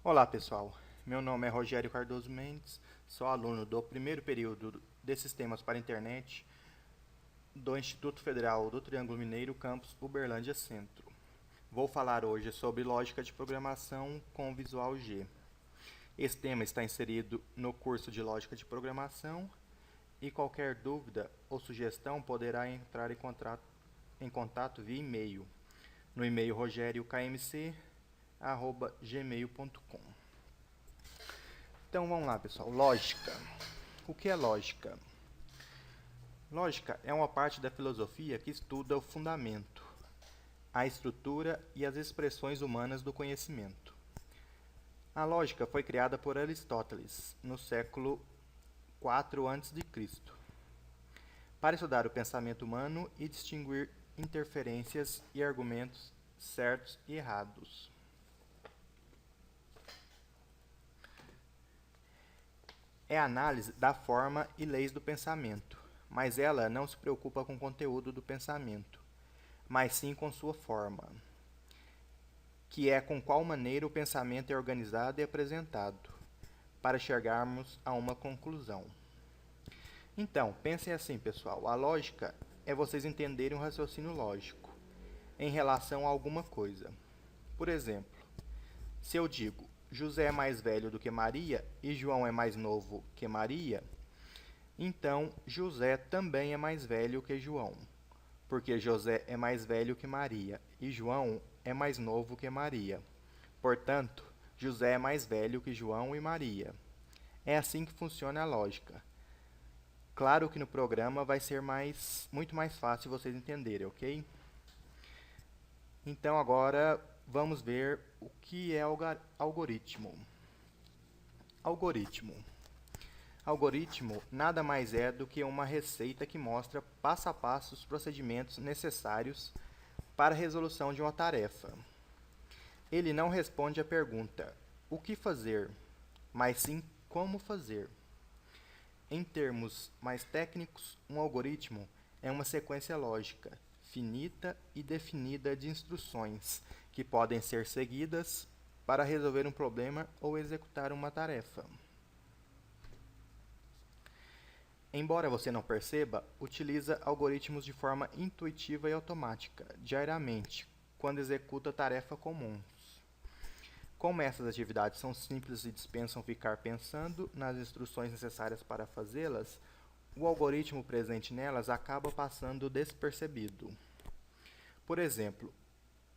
Olá pessoal, meu nome é Rogério Cardoso Mendes, sou aluno do primeiro período de Sistemas para a Internet do Instituto Federal do Triângulo Mineiro, campus Uberlândia Centro. Vou falar hoje sobre lógica de programação com Visual G. Esse tema está inserido no curso de Lógica de Programação e qualquer dúvida ou sugestão poderá entrar em contato via e-mail, no e-mail rogeriokmc@gmail.com. Então vamos lá, pessoal. Lógica. O que é lógica? Lógica é uma parte da filosofia que estuda o fundamento, a estrutura e as expressões humanas do conhecimento. A lógica foi criada por Aristóteles no século IV a.C., para estudar o pensamento humano e distinguir interferências e argumentos certos e errados. É a análise da forma e leis do pensamento, mas ela não se preocupa com o conteúdo do pensamento, mas sim com sua forma, que é com qual maneira o pensamento é organizado e apresentado, para chegarmos a uma conclusão. Então, pensem assim, pessoal, a lógica é vocês entenderem um raciocínio lógico em relação a alguma coisa. Por exemplo, se eu digo José é mais velho do que Maria e João é mais novo que Maria, então José também é mais velho que João, porque José é mais velho que Maria e João é mais novo que Maria. Portanto, José é mais velho que João e Maria. É assim que funciona a lógica. Claro que no programa vai ser muito mais fácil vocês entenderem, ok? Então agora vamos ver o que é algoritmo. Algoritmo. Algoritmo nada mais é do que uma receita que mostra passo a passo os procedimentos necessários para a resolução de uma tarefa. Ele não responde à pergunta o que fazer, mas sim como fazer. Em termos mais técnicos, um algoritmo é uma sequência lógica, finita e definida de instruções que podem ser seguidas para resolver um problema ou executar uma tarefa. Embora você não perceba, utiliza algoritmos de forma intuitiva e automática, diariamente, quando executa tarefas comuns. Como essas atividades são simples e dispensam ficar pensando nas instruções necessárias para fazê-las, o algoritmo presente nelas acaba passando despercebido. Por exemplo,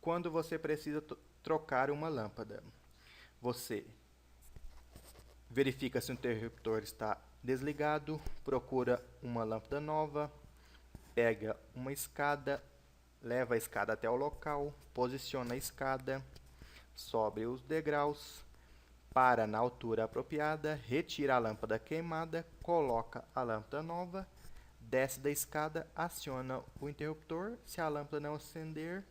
quando você precisa trocar uma lâmpada, você verifica se o interruptor está desligado, procura uma lâmpada nova, pega uma escada, leva a escada até o local, posiciona a escada, sobe os degraus, para na altura apropriada, retira a lâmpada queimada, coloca a lâmpada nova, desce da escada, aciona o interruptor. Se a lâmpada não acender,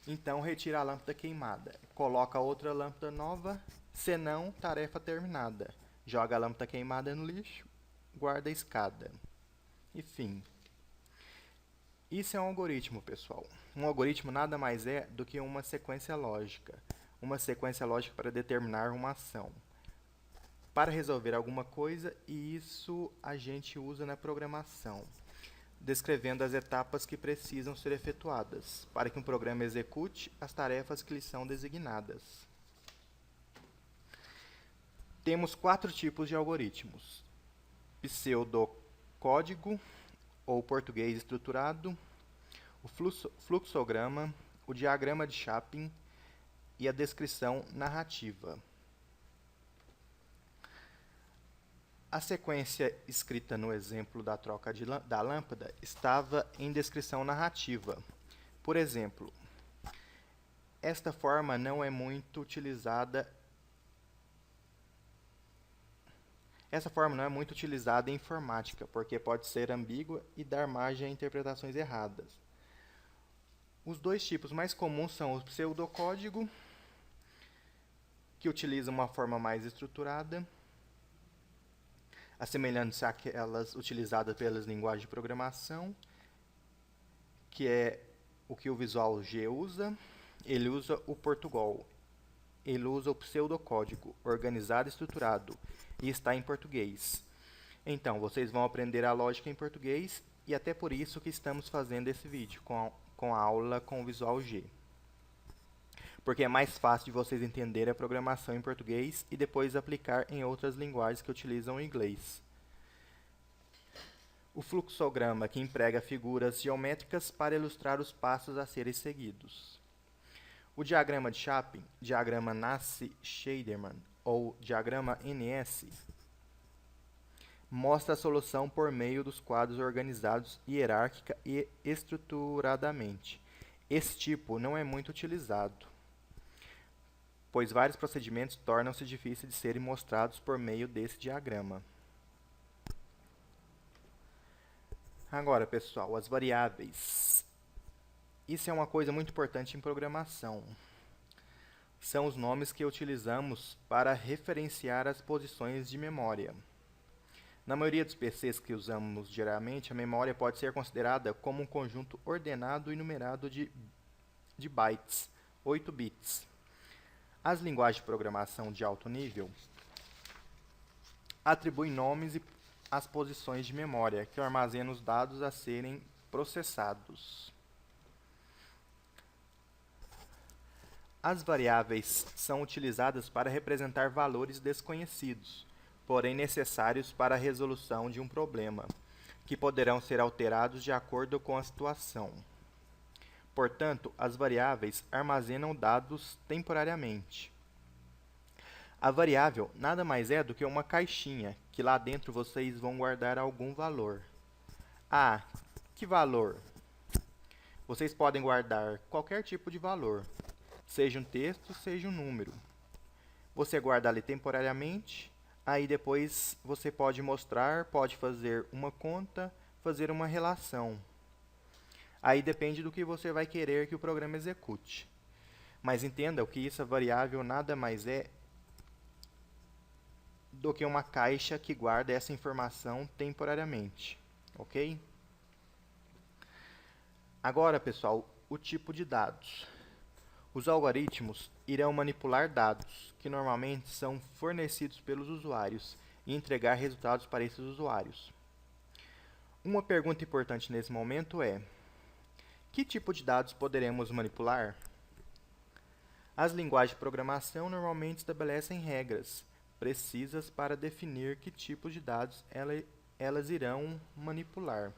então retira a lâmpada queimada, coloca outra lâmpada nova, senão, tarefa terminada. Joga a lâmpada queimada no lixo, guarda a escada. Enfim. Isso é um algoritmo, pessoal. Um algoritmo nada mais é do que uma sequência lógica. Uma sequência lógica para determinar uma ação. Para resolver alguma coisa, e isso a gente usa na programação, descrevendo as etapas que precisam ser efetuadas para que um programa execute as tarefas que lhe são designadas. Temos 4 tipos de algoritmos: pseudocódigo, ou português estruturado, o fluxograma, o diagrama de Chapin e a descrição narrativa. A sequência escrita no exemplo da troca da lâmpada estava em descrição narrativa. Por exemplo, esta forma não é muito utilizada. Essa forma não é muito utilizada em informática, porque pode ser ambígua e dar margem a interpretações erradas. Os dois tipos mais comuns são o pseudocódigo, que utiliza uma forma mais estruturada, assemelhando-se àquelas utilizadas pelas linguagens de programação, que é o que o Visual G usa, ele usa o Portugal. Ele usa o pseudocódigo, organizado e estruturado, e está em português. Então, vocês vão aprender a lógica em português, e até por isso que estamos fazendo esse vídeo, com a aula com o Visual G. Porque é mais fácil de vocês entenderem a programação em português e depois aplicar em outras linguagens que utilizam o inglês. O fluxograma, que emprega figuras geométricas para ilustrar os passos a serem seguidos. O diagrama de Chapin, diagrama Nash-Scheidemann ou diagrama NS, mostra a solução por meio dos quadros organizados hierárquica e estruturadamente. Esse tipo não é muito utilizado, pois vários procedimentos tornam-se difíceis de serem mostrados por meio desse diagrama. Agora, pessoal, as variáveis. Isso é uma coisa muito importante em programação. São os nomes que utilizamos para referenciar as posições de memória. Na maioria dos PCs que usamos diariamente, a memória pode ser considerada como um conjunto ordenado e numerado de bytes, 8 bits. As linguagens de programação de alto nível atribuem nomes às posições de memória, que armazenam os dados a serem processados. As variáveis são utilizadas para representar valores desconhecidos, porém necessários para a resolução de um problema, que poderão ser alterados de acordo com a situação. Portanto, as variáveis armazenam dados temporariamente. A variável nada mais é do que uma caixinha, que lá dentro vocês vão guardar algum valor. Ah, que valor? Vocês podem guardar qualquer tipo de valor, seja um texto, seja um número. Você guarda ali temporariamente, aí depois você pode mostrar, pode fazer uma conta, fazer uma relação. Aí depende do que você vai querer que o programa execute. Mas entenda que essa variável nada mais é do que uma caixa que guarda essa informação temporariamente, ok? Agora, pessoal, o tipo de dados. Os algoritmos irão manipular dados, que normalmente são fornecidos pelos usuários, e entregar resultados para esses usuários. Uma pergunta importante nesse momento é: que tipo de dados poderemos manipular? As linguagens de programação normalmente estabelecem regras precisas para definir que tipo de dados elas irão manipular.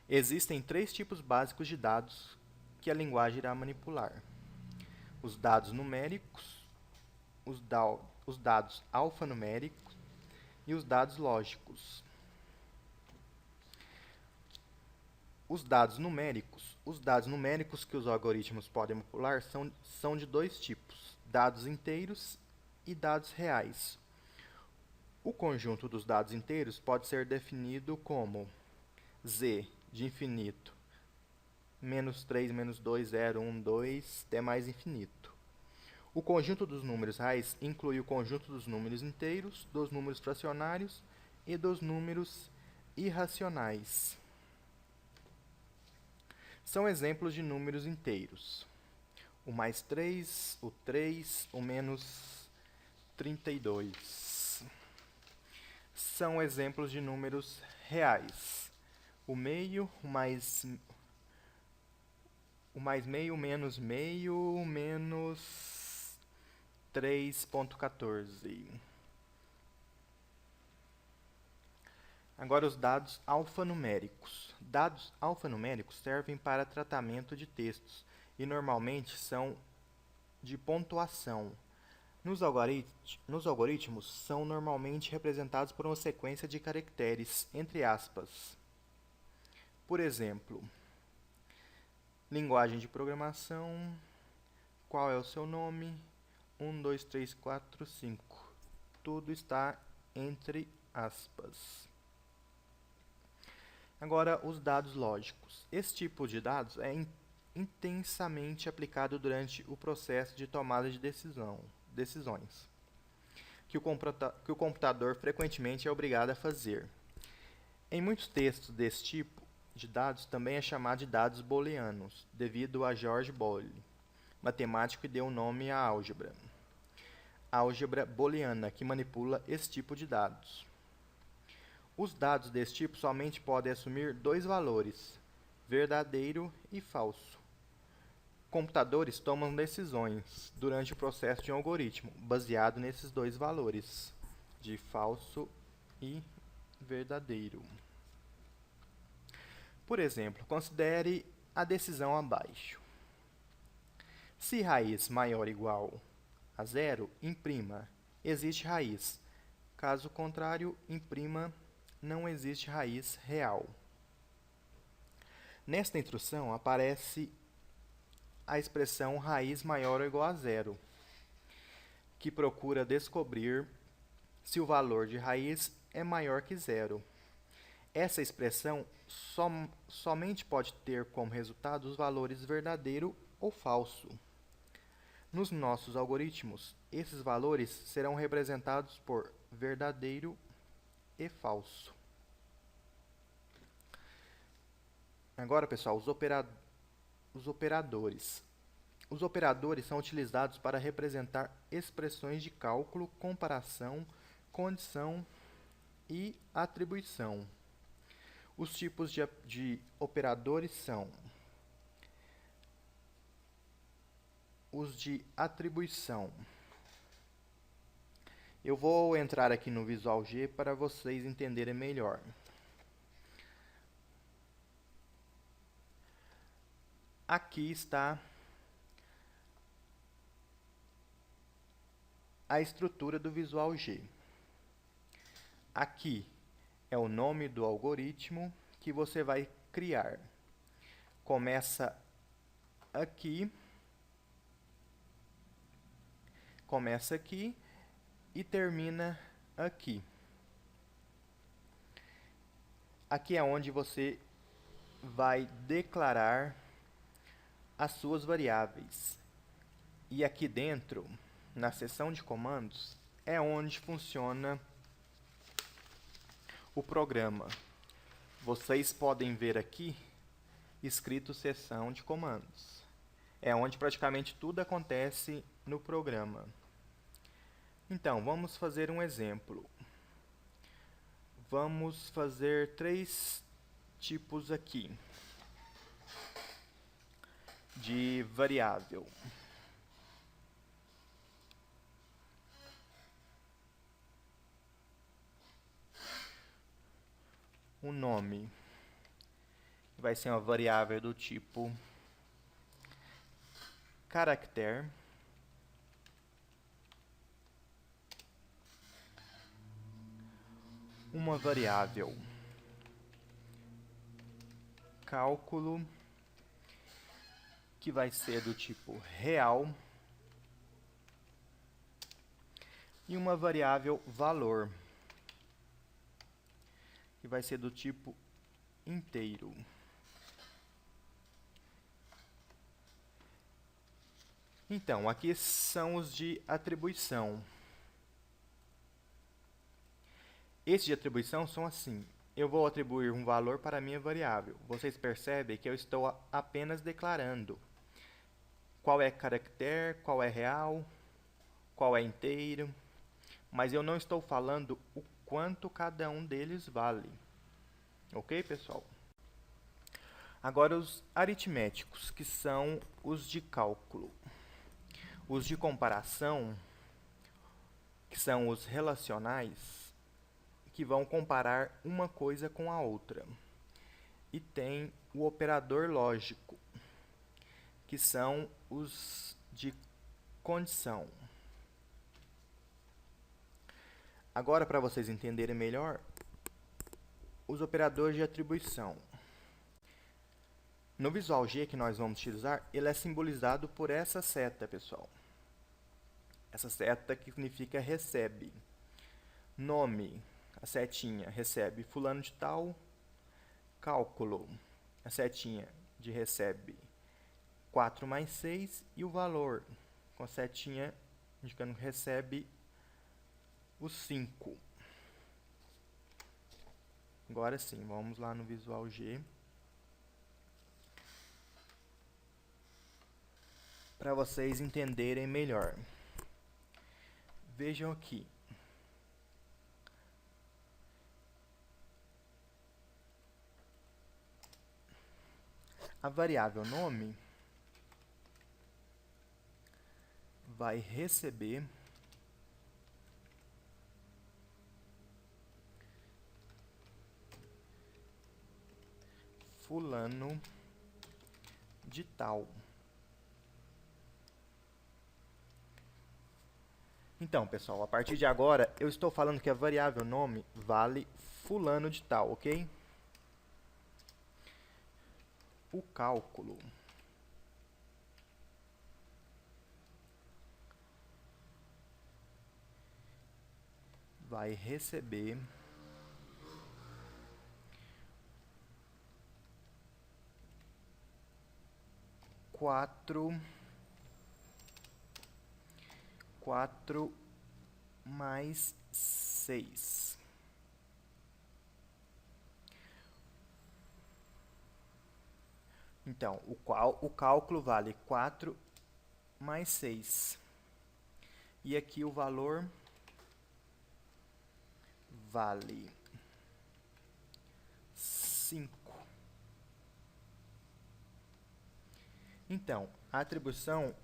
Existem 3 tipos básicos de dados que a linguagem irá manipular: os dados numéricos, os dados alfanuméricos e os dados lógicos. Os dados numéricos que os algoritmos podem manipular são de 2 tipos: dados inteiros e dados reais. O conjunto dos dados inteiros pode ser definido como z de infinito, menos 3, menos 2, 0, 1, 2, até mais infinito. O conjunto dos números reais inclui o conjunto dos números inteiros, dos números fracionários e dos números irracionais. São exemplos de números inteiros: o mais 3, o 3, o menos 32. São exemplos de números reais: o meio, o mais meio, menos meio, menos 3,14. Agora os dados alfanuméricos. Dados alfanuméricos servem para tratamento de textos e normalmente são de pontuação. Nos algoritmos, são normalmente representados por uma sequência de caracteres, entre aspas. Por exemplo, linguagem de programação, qual é o seu nome? 1, 2, 3, 4, 5. Tudo está entre aspas. Agora, os dados lógicos. Esse tipo de dados é intensamente aplicado durante o processo de tomada de decisões, que o computador frequentemente é obrigado a fazer. Em muitos textos desse tipo, de dados também é chamado de dados booleanos, devido a George Boole, matemático que deu o nome à álgebra. A álgebra booleana, que manipula esse tipo de dados. Os dados desse tipo somente podem assumir dois valores, verdadeiro e falso. Computadores tomam decisões durante o processo de um algoritmo, baseado nesses dois valores, de falso e verdadeiro. Por exemplo, considere a decisão abaixo. Se raiz maior ou igual a zero, imprima existe raiz. Caso contrário, imprima não existe raiz real. Nesta instrução aparece a expressão raiz maior ou igual a zero, que procura descobrir se o valor de raiz é maior que zero. Essa expressão somente pode ter como resultado os valores verdadeiro ou falso. Nos nossos algoritmos, esses valores serão representados por verdadeiro e falso. Agora, pessoal, os operadores. Os operadores são utilizados para representar expressões de cálculo, comparação, condição e atribuição. Os tipos de operadores são os de atribuição. Eu vou entrar aqui no Visual G para vocês entenderem melhor. Aqui está a estrutura do Visual G. Aqui é o nome do algoritmo que você vai criar. Começa aqui e termina aqui. Aqui é onde você vai declarar as suas variáveis. E aqui dentro, na seção de comandos, é onde funciona o programa. Vocês podem ver aqui escrito seção de comandos. É onde praticamente tudo acontece no programa. Então, vamos fazer um exemplo. Vamos fazer 3 tipos aqui de variável. O nome vai ser uma variável do tipo caractere. Uma variável cálculo, que vai ser do tipo real, e uma variável valor, que vai ser do tipo inteiro. Então, aqui são os de atribuição. Esses de atribuição são assim. Eu vou atribuir um valor para a minha variável. Vocês percebem que eu estou apenas declarando qual é caractere, qual é real, qual é inteiro, mas eu não estou falando o quanto cada um deles vale. Ok, pessoal? Agora os aritméticos, que são os de cálculo. Os de comparação, que são os relacionais, que vão comparar uma coisa com a outra. E tem o operador lógico, que são os de condição. Agora, para vocês entenderem melhor, os operadores de atribuição. No Visual G que nós vamos utilizar, ele é simbolizado por essa seta, pessoal. Essa seta que significa recebe. Nome, a setinha, recebe fulano de tal. Cálculo, a setinha de recebe 4 mais 6. E o valor, com a setinha indicando que recebe o 5. Agora sim, vamos lá no Visual G. para vocês entenderem melhor. Vejam aqui. A variável nome vai receber fulano de tal. Então, pessoal, a partir de agora, eu estou falando que a variável nome vale fulano de tal, ok? O cálculo vai receber quatro mais 6. Então, o cálculo vale 4 mais 6. E aqui o valor vale 5. Então, a atribuição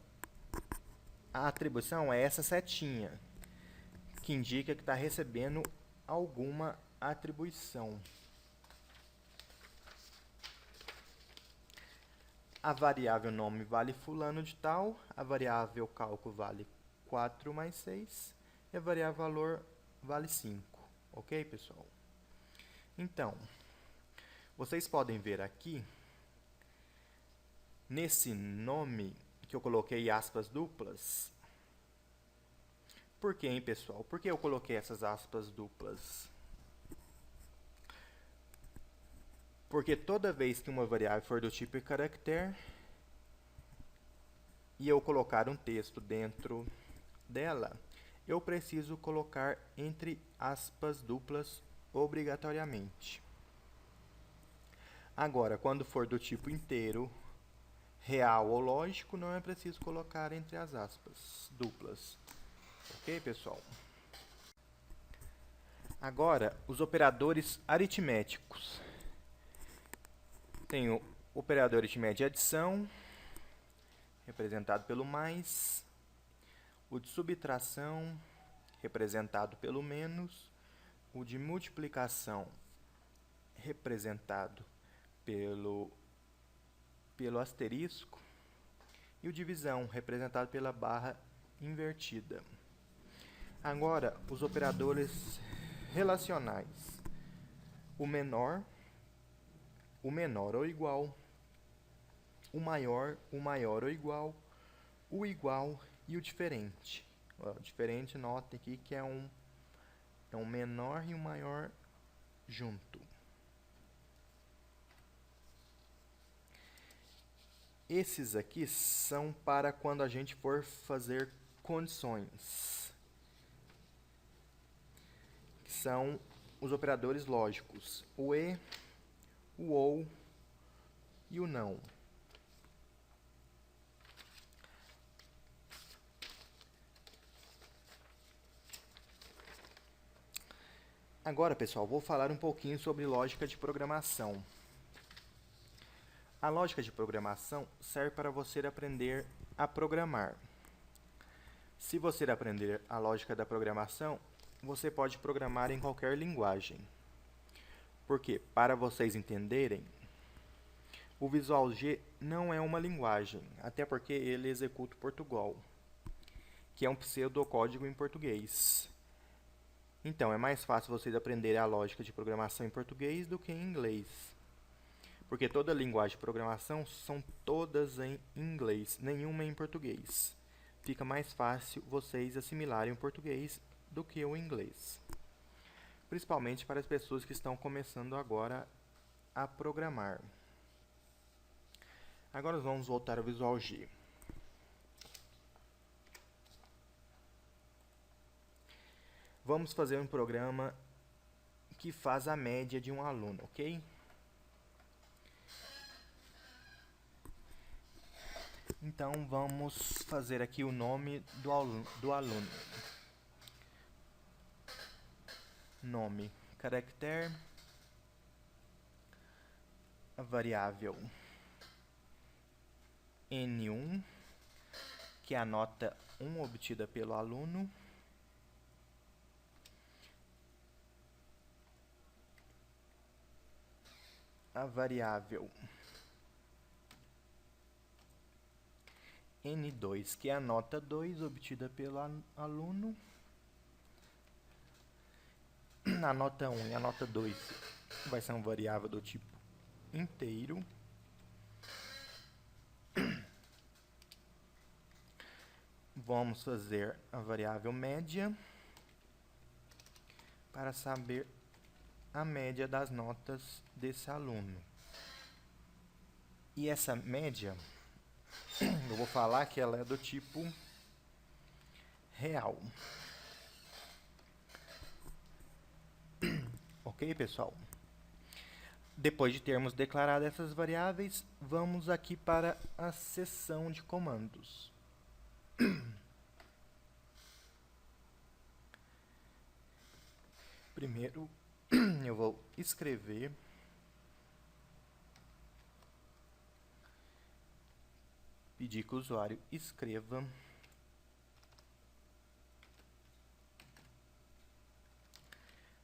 é essa setinha, que indica que está recebendo alguma atribuição. A variável nome vale fulano de tal, a variável cálculo vale 4 mais 6 e a variável valor vale 5. Ok, pessoal? Então, vocês podem ver aqui, nesse nome que eu coloquei aspas duplas. Por quê, hein, pessoal? Por que eu coloquei essas aspas duplas? Porque toda vez que uma variável for do tipo caractere e eu colocar um texto dentro dela, eu preciso colocar entre aspas duplas obrigatoriamente. Agora, quando for do tipo inteiro, real ou lógico, não é preciso colocar entre as aspas duplas. Ok, pessoal? Agora, os operadores aritméticos. Tem o operador aritmético de adição, representado pelo mais, o de subtração, representado pelo menos, o de multiplicação, representado pelo asterisco, e o de divisão, representado pela barra invertida. Agora, os operadores relacionais. O menor ou igual, o maior ou igual, o igual e o diferente. O diferente, notem aqui que é um menor e um maior junto. Esses aqui são para quando a gente for fazer condições, que são os operadores lógicos, o e, o ou e o não. Agora, pessoal, vou falar um pouquinho sobre lógica de programação. A lógica de programação serve para você aprender a programar. Se você aprender a lógica da programação, você pode programar em qualquer linguagem. Porque, para vocês entenderem, o Visual G não é uma linguagem, até porque ele executa o Portugal, que é um pseudocódigo em português. Então, é mais fácil vocês aprenderem a lógica de programação em português do que em inglês. Porque toda linguagem de programação são todas em inglês, nenhuma em português. Fica mais fácil vocês assimilarem o português do que o inglês. Principalmente para as pessoas que estão começando agora a programar. Agora vamos voltar ao Visual G. Vamos fazer um programa que faz a média de um aluno, ok? Então, vamos fazer aqui o nome do aluno. Nome, caractere, a variável N1, que é a nota 1 obtida pelo aluno. A variável N2, que é a nota 2 obtida pelo aluno. A nota 1 e a nota 2 vai ser uma variável do tipo inteiro. Vamos fazer a variável média para saber a média das notas desse aluno. E essa média, eu vou falar que ela é do tipo real. Ok, pessoal? Depois de termos declarado essas variáveis, vamos aqui para a seção de comandos. Primeiro, eu vou escrever pedir que o usuário escreva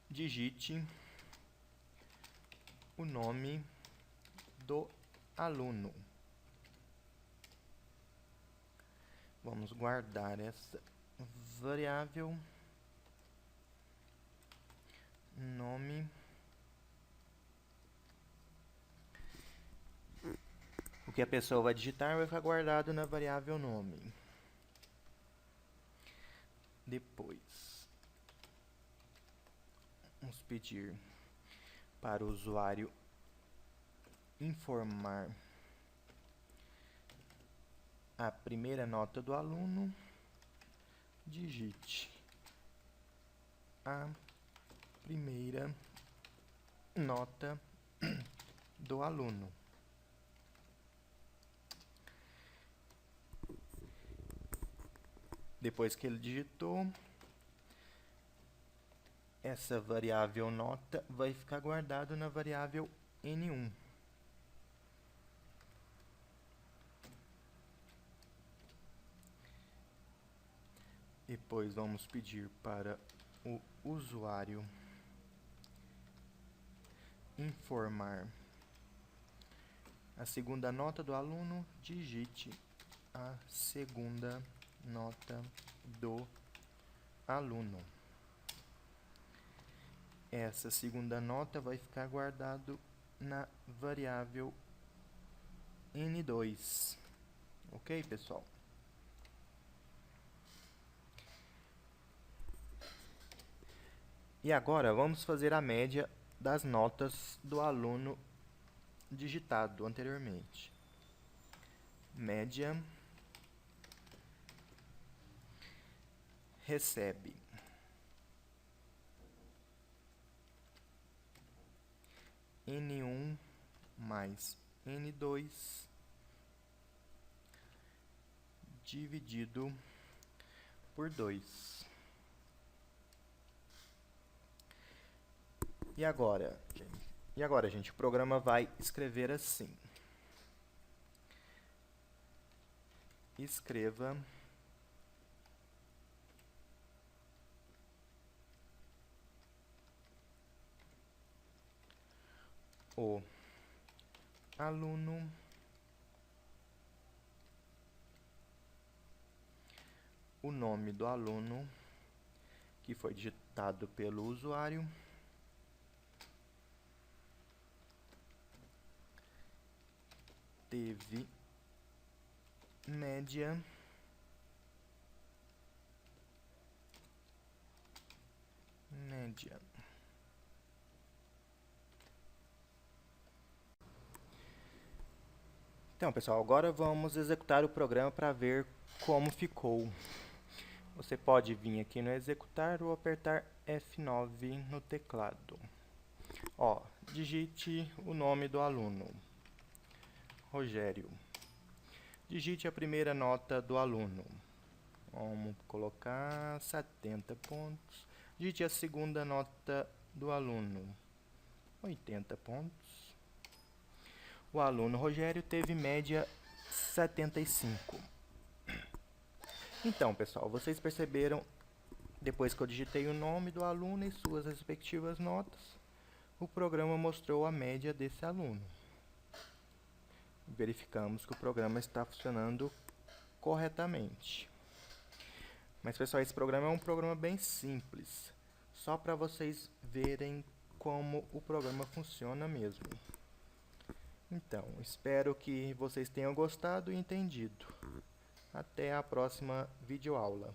digite o nome do aluno. Vamos guardar essa variável nome. O que a pessoa vai digitar vai ficar guardado na variável nome. Depois, vamos pedir para o usuário informar a primeira nota do aluno. Digite a primeira nota do aluno. Depois que ele digitou, essa variável nota vai ficar guardada na variável N1. Depois vamos pedir para o usuário informar a segunda nota do aluno. Digite a segunda nota do aluno. Essa segunda nota vai ficar guardado na variável N2. Ok, pessoal? E agora vamos fazer a média das notas do aluno digitado anteriormente. Média recebe N1 mais N2 dividido por 2. E agora, gente, o programa vai escrever assim. Escreva o aluno o nome do aluno que foi digitado pelo usuário teve média Então, pessoal, agora vamos executar o programa para ver como ficou. Você pode vir aqui no executar ou apertar F9 no teclado. Ó, digite o nome do aluno, Rogério. Digite a primeira nota do aluno. Vamos colocar 70 pontos. Digite a segunda nota do aluno. 80 pontos. O aluno Rogério teve média 75. Então, pessoal, vocês perceberam, depois que eu digitei o nome do aluno e suas respectivas notas, o programa mostrou a média desse aluno. Verificamos que o programa está funcionando corretamente. Mas, pessoal, esse programa é um programa bem simples, só para vocês verem como o programa funciona mesmo. Então, espero que vocês tenham gostado e entendido. Até a próxima videoaula.